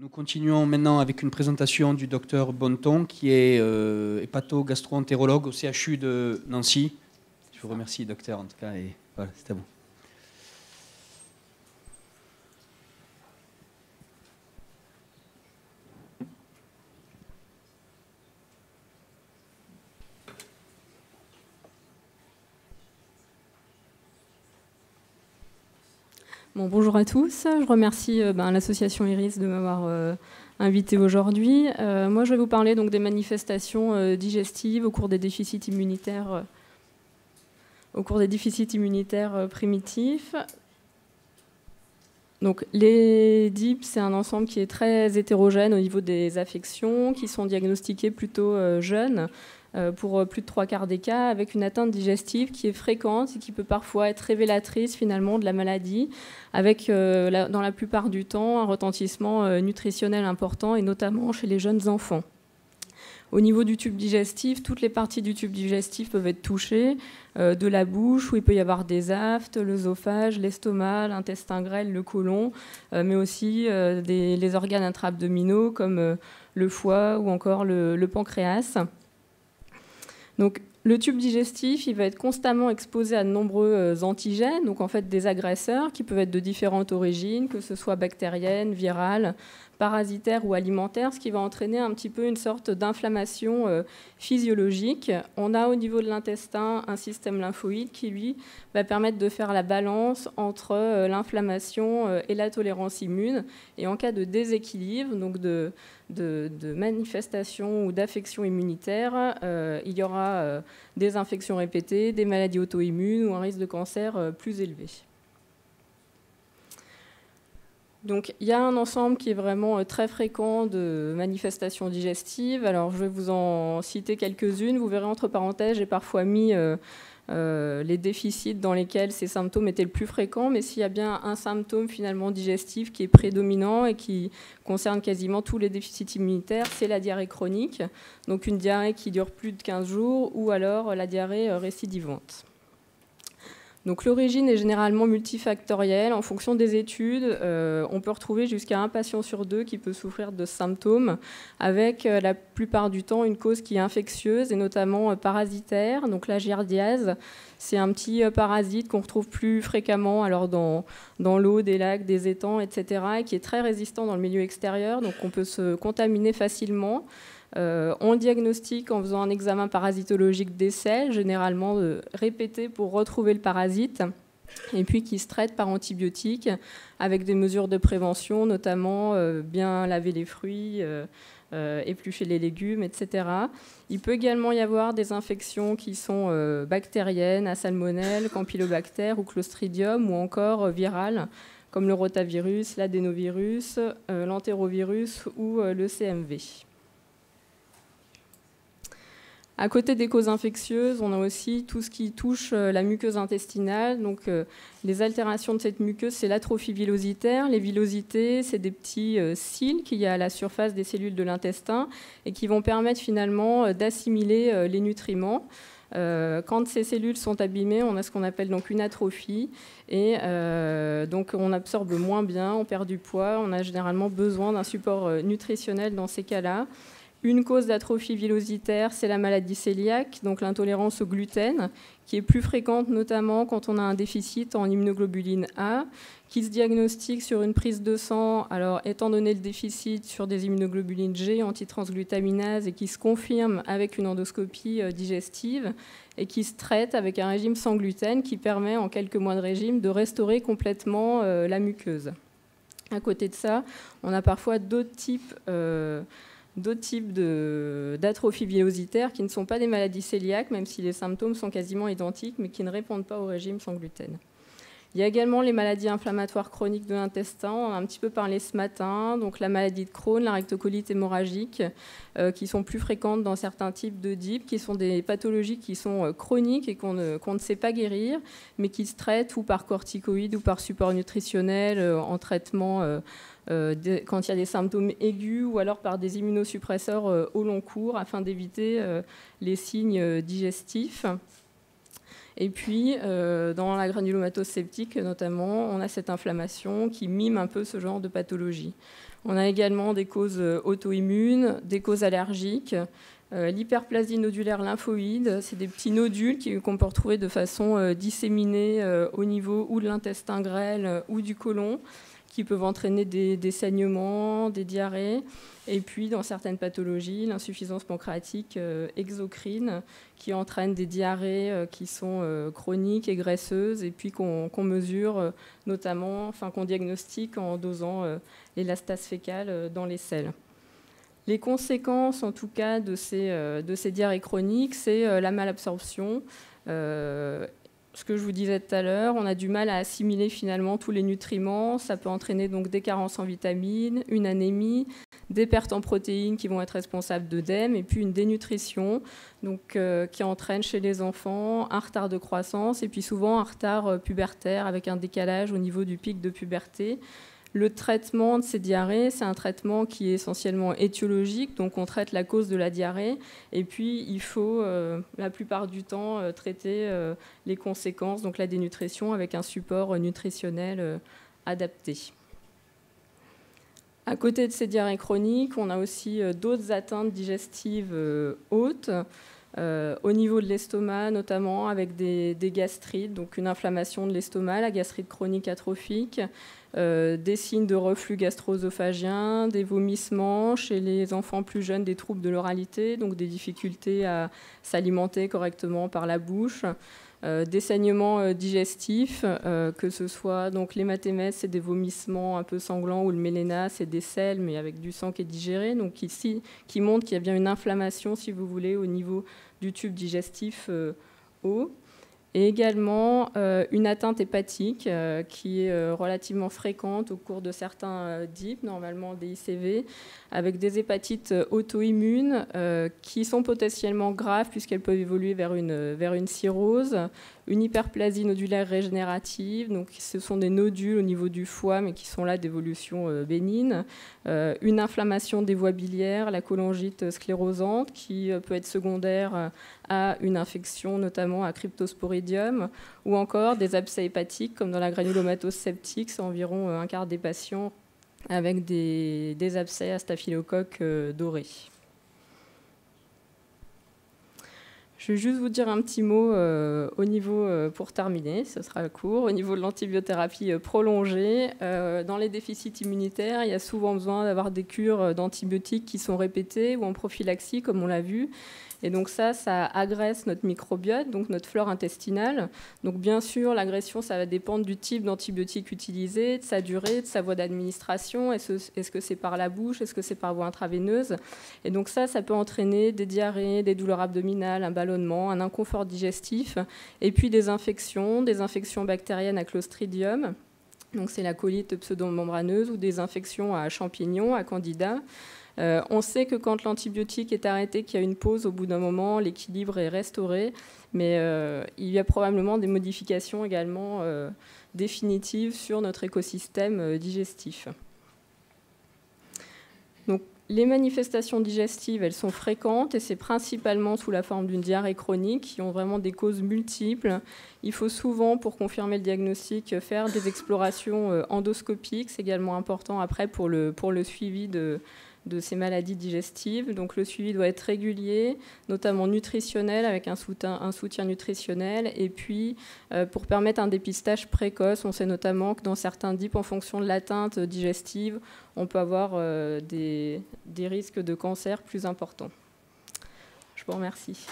Nous continuons maintenant avec une présentation du docteur Bonneton, qui est hépato-gastro-entérologue au CHU de Nancy. Je vous remercie, docteur, en tout cas, et voilà, c'est à vous. Bon, bonjour à tous, je remercie l'association IRIS de m'avoir invité aujourd'hui. Moi, je vais vous parler donc, des manifestations digestives au cours des déficits immunitaires, primitifs. Donc, les DIP, c'est un ensemble qui est très hétérogène au niveau des affections, qui sont diagnostiquées plutôt jeunes, pour plus de 3/4 des cas, avec une atteinte digestive qui est fréquente et qui peut parfois être révélatrice finalement de la maladie, avec dans la plupart du temps un retentissement nutritionnel important, et notamment chez les jeunes enfants. Au niveau du tube digestif, toutes les parties du tube digestif peuvent être touchées, de la bouche, où il peut y avoir des aftes, l'œsophage, l'estomac, l'intestin grêle, le côlon, mais aussi les organes intra-abdominaux comme le foie ou encore le pancréas. Donc, le tube digestif, il va être constamment exposé à de nombreux antigènes, donc en fait des agresseurs qui peuvent être de différentes origines, que ce soit bactériennes, virales, parasitaires ou alimentaires, ce qui va entraîner un petit peu une sorte d'inflammation physiologique. On a au niveau de l'intestin un système lymphoïde qui, lui, va permettre de faire la balance entre l'inflammation et la tolérance immune. Et en cas de déséquilibre, donc de manifestations ou d'affections immunitaires, il y aura des infections répétées, des maladies auto-immunes ou un risque de cancer plus élevé. Donc, il y a un ensemble qui est vraiment très fréquent de manifestations digestives. Alors, je vais vous en citer quelques-unes. Vous verrez, entre parenthèses, j'ai parfois mis les déficits dans lesquels ces symptômes étaient le plus fréquents, mais s'il y a bien un symptôme finalement digestif qui est prédominant et qui concerne quasiment tous les déficits immunitaires, c'est la diarrhée chronique. Donc, une diarrhée qui dure plus de 15 jours ou alors la diarrhée récidivante. Donc l'origine est généralement multifactorielle. En fonction des études, on peut retrouver jusqu'à un patient sur 2 qui peut souffrir de symptômes, avec la plupart du temps une cause qui est infectieuse et notamment parasitaire. Donc la giardiase, c'est un petit parasite qu'on retrouve plus fréquemment alors dans l'eau, des lacs, des étangs, etc., et qui est très résistant dans le milieu extérieur, donc on peut se contaminer facilement. On le diagnostique en faisant un examen parasitologique des selles, généralement répété pour retrouver le parasite, et puis qui se traite par antibiotiques avec des mesures de prévention, notamment bien laver les fruits, éplucher les légumes, etc. Il peut également y avoir des infections qui sont bactériennes, à salmonelle, campylobactère ou clostridium, ou encore virales, comme le rotavirus, l'adénovirus, l'entérovirus ou le CMV. À côté des causes infectieuses, on a aussi tout ce qui touche la muqueuse intestinale. Donc, les altérations de cette muqueuse, c'est l'atrophie villositaire. Les villosités, c'est des petits cils qu'il y a à la surface des cellules de l'intestin et qui vont permettre finalement d'assimiler les nutriments. Quand ces cellules sont abîmées, on a ce qu'on appelle donc une atrophie et donc on absorbe moins bien, on perd du poids, on a généralement besoin d'un support nutritionnel dans ces cas-là. Une cause d'atrophie villositaire, c'est la maladie cœliaque, donc l'intolérance au gluten, qui est plus fréquente notamment quand on a un déficit en immunoglobuline A, qui se diagnostique sur une prise de sang, alors étant donné le déficit sur des immunoglobulines G, antitransglutaminase, et qui se confirme avec une endoscopie digestive, et qui se traite avec un régime sans gluten qui permet en quelques mois de régime de restaurer complètement la muqueuse. À côté de ça, on a parfois d'autres types d'atrophie villositaire qui ne sont pas des maladies cœliaques, même si les symptômes sont quasiment identiques, mais qui ne répondent pas au régime sans gluten. Il y a également les maladies inflammatoires chroniques de l'intestin, on a un petit peu parlé ce matin, donc la maladie de Crohn, la rectocolite hémorragique, qui sont plus fréquentes dans certains types de DIP, qui sont des pathologies qui sont chroniques et qu'on ne sait pas guérir, mais qui se traitent ou par corticoïdes ou par support nutritionnel, en traitement quand il y a des symptômes aigus, ou alors par des immunosuppresseurs au long cours afin d'éviter les signes digestifs. Et puis, dans la granulomatose septique, notamment, on a cette inflammation qui mime un peu ce genre de pathologie. On a également des causes auto-immunes, des causes allergiques, l'hyperplasie nodulaire lymphoïde, c'est des petits nodules qu'on peut retrouver de façon disséminée au niveau ou de l'intestin grêle ou du côlon, qui peuvent entraîner des saignements, des diarrhées, et puis dans certaines pathologies, l'insuffisance pancréatique exocrine, qui entraîne des diarrhées qui sont chroniques et graisseuses, et puis qu'on mesure notamment, enfin qu'on diagnostique en dosant l'élastase fécale dans les selles. Les conséquences, en tout cas, de ces diarrhées chroniques, c'est la malabsorption. Ce que je vous disais tout à l'heure, on a du mal à assimiler finalement tous les nutriments. Ça peut entraîner donc des carences en vitamines, une anémie, des pertes en protéines qui vont être responsables d'œdème, et puis une dénutrition donc, qui entraîne chez les enfants un retard de croissance et puis souvent un retard pubertaire avec un décalage au niveau du pic de puberté. Le traitement de ces diarrhées, c'est un traitement qui est essentiellement étiologique, donc on traite la cause de la diarrhée, et puis il faut la plupart du temps traiter les conséquences, donc la dénutrition, avec un support nutritionnel adapté. À côté de ces diarrhées chroniques, on a aussi d'autres atteintes digestives hautes, au niveau de l'estomac notamment, avec des gastrites, donc une inflammation de l'estomac, la gastrite chronique atrophique, des signes de reflux gastro-œsophagien, des vomissements chez les enfants plus jeunes, des troubles de l'oralité, donc des difficultés à s'alimenter correctement par la bouche, des saignements digestifs, que ce soit donc l'hématémèse, c'est des vomissements un peu sanglants, ou le méléna, c'est des selles mais avec du sang qui est digéré, donc ici qui montre qu'il y a bien une inflammation, si vous voulez, au niveau du tube digestif haut. Et également une atteinte hépatique qui est relativement fréquente au cours de certains DIP, normalement des ICV, avec des hépatites auto-immunes qui sont potentiellement graves puisqu'elles peuvent évoluer vers une cirrhose, une hyperplasie nodulaire régénérative, donc ce sont des nodules au niveau du foie mais qui sont là d'évolution bénigne, une inflammation des voies biliaires, la cholangite sclérosante qui peut être secondaire à une infection notamment à Cryptosporidium, ou encore des abcès hépatiques comme dans la granulomatose septique, c'est environ un quart des patients avec des abcès à staphylocoque doré. Je vais juste vous dire un petit mot au niveau, pour terminer, ce sera court, au niveau de l'antibiothérapie prolongée. Dans les déficits immunitaires, il y a souvent besoin d'avoir des cures d'antibiotiques qui sont répétées ou en prophylaxie, comme on l'a vu. Et donc ça agresse notre microbiote, donc notre flore intestinale. Donc bien sûr, l'agression, ça va dépendre du type d'antibiotique utilisé, de sa durée, de sa voie d'administration. Est-ce que c'est par la bouche? Est-ce que c'est par voie intraveineuse? Et donc ça peut entraîner des diarrhées, des douleurs abdominales, un ballonnement, un inconfort digestif, et puis des infections bactériennes à Clostridium. Donc c'est la colite pseudomembraneuse, ou des infections à champignons, à candida. On sait que quand l'antibiotique est arrêté, qu'il y a une pause, au bout d'un moment, l'équilibre est restauré, mais il y a probablement des modifications également définitives sur notre écosystème digestif. Donc, les manifestations digestives, elles sont fréquentes et c'est principalement sous la forme d'une diarrhée chronique qui ont vraiment des causes multiples. Il faut souvent, pour confirmer le diagnostic, faire des explorations endoscopiques. C'est également important après pour le suivi de ces maladies digestives. Donc le suivi doit être régulier, notamment nutritionnel, avec un soutien nutritionnel. Et puis, pour permettre un dépistage précoce, on sait notamment que dans certains DIP, en fonction de l'atteinte digestive, on peut avoir des risques de cancer plus importants. Je vous remercie.